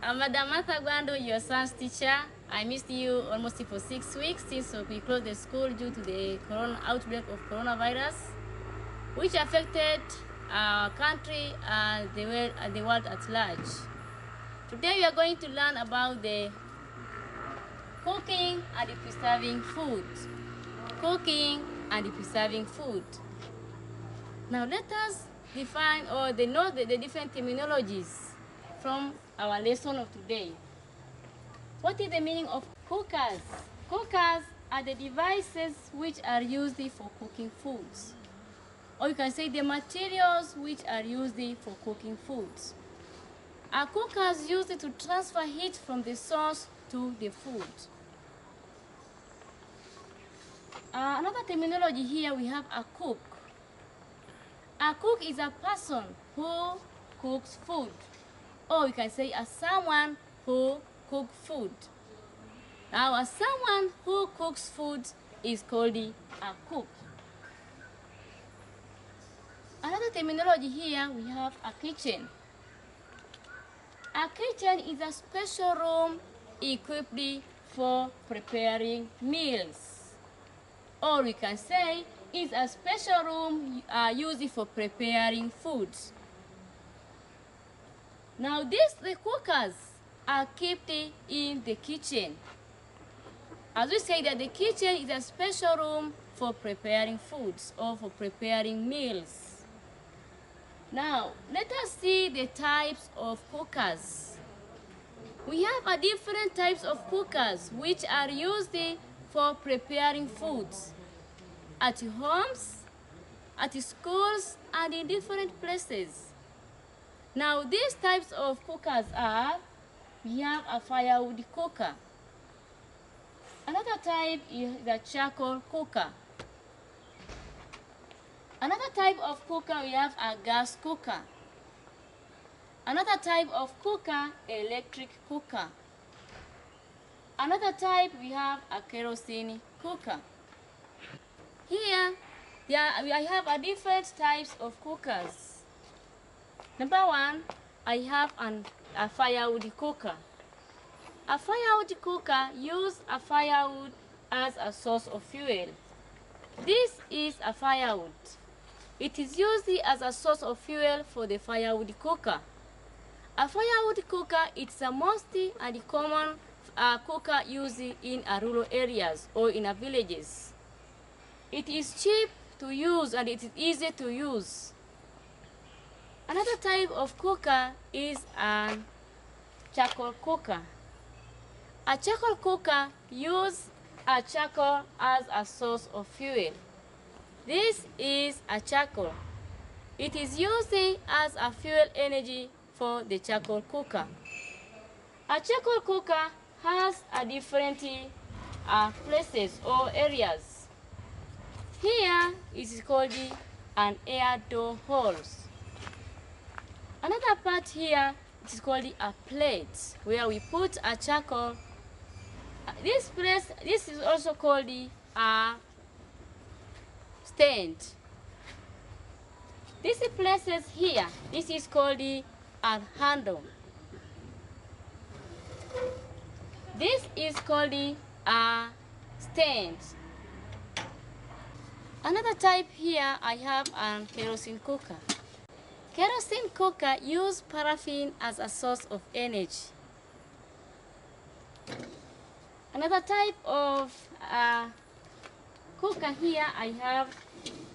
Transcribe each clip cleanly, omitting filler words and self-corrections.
I'm Madam Martha Gwando, your son's teacher. I missed you almost for 6 weeks since we closed the school due to the outbreak of coronavirus, which affected our country and the world at large. Today we are going to learn about the cooking and the preserving food. Cooking and the preserving food. Now let us define or note the different terminologies from our lesson of today. What is the meaning of cookers? Cookers are the devices which are used for cooking foods. Or you can say the materials which are used for cooking foods. A cooker is used to transfer heat from the source to the food. Another terminology here, we have a cook. A cook is a person who cooks food. Or you can say as someone who cooks food. Now, as someone who cooks food is called a cook. Another terminology here, we have a kitchen. A kitchen is a special room equipped for preparing meals. Or we can say it's a special room used for preparing foods. Now the cookers are kept in the kitchen. As we say that the kitchen is a special room for preparing foods or for preparing meals. Now let us see the types of cookers. We have different types of cookers which are used for preparing foods at homes, at schools, and in different places. Now these types of cookers are, we have a firewood cooker. Another type is a charcoal cooker. Another type of cooker, we have a gas cooker. Another type of cooker, electric cooker. Another type, we have a kerosene cooker. Here, I have different types of cookers. Number one, I have a firewood cooker. A firewood cooker uses a firewood as a source of fuel. This is a firewood. It is used as a source of fuel for the firewood cooker. A firewood cooker is a most and common cooker used in rural areas or in villages. It is cheap to use and it is easy to use. Another type of cooker is a charcoal cooker. A charcoal cooker uses a charcoal as a source of fuel. This is a charcoal. It is used as a fuel energy for the charcoal cooker. A charcoal cooker has different places or areas. Here it is called an air door holes. Another part here, it is called a plate, where we put a charcoal. This is also called a stand. These places here, this is called a handle. This is called a stand. Another type here, I have a kerosene cooker. Kerosene cooker uses paraffin as a source of energy. Another type of cooker here, I have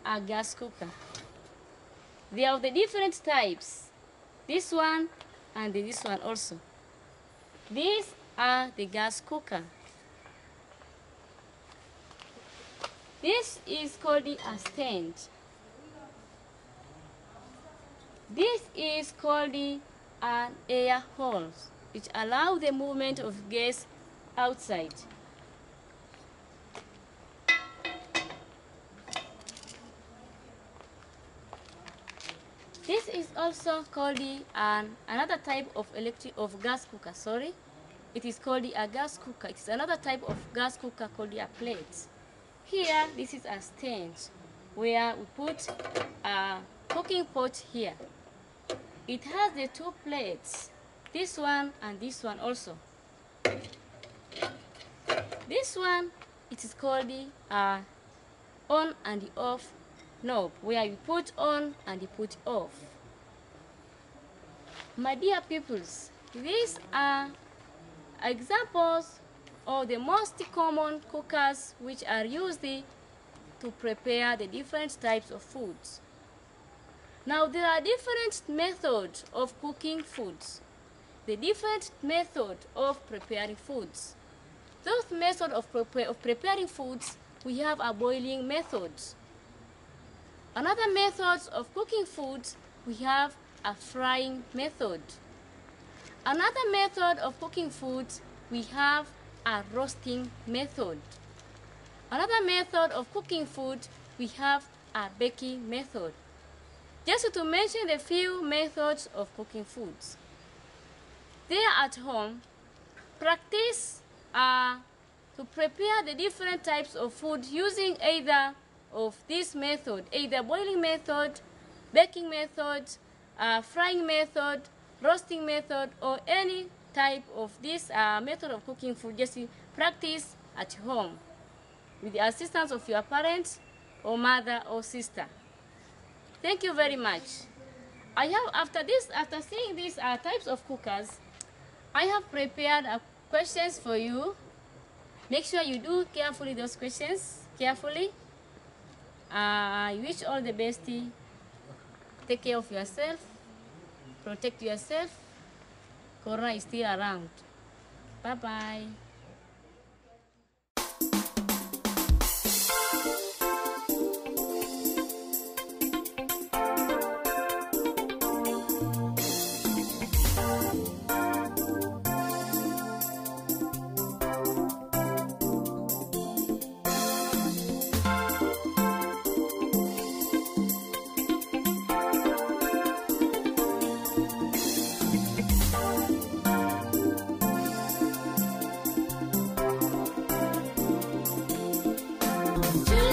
a gas cooker. There are the different types. This one and this one also. These are the gas cooker. This is called a stand. This is called an air hole, which allows the movement of gas outside. This is also called another type of gas cooker. Sorry, it is called a gas cooker. It's another type of gas cooker called a plate. Here, this is a stand where we put a cooking pot here. It has the two plates. this one and this one also. This one, it is called the on and the off knob, where you put on and you put off. My dear pupils, these are examples of the most common cookers which are used to prepare the different types of foods. Now, there are different methods of cooking foods, the different method of preparing foods. Those methods of preparing foods, we have a boiling method. Another method of cooking foods, we have a frying method. Another method of cooking foods, we have a roasting method. Another method of cooking food, we have a baking method. Just to mention the few methods of cooking foods. There at home, practice to prepare the different types of food using either of this method, either boiling method, baking method, frying method, roasting method, or any type of this method of cooking food. Just practice at home with the assistance of your parents or mother or sister. Thank you very much. I have, after seeing these types of cookers, I have prepared questions for you. Make sure you do carefully those questions, carefully. I wish all the best. Take care of yourself, protect yourself. Corona is still around. Bye-bye. Just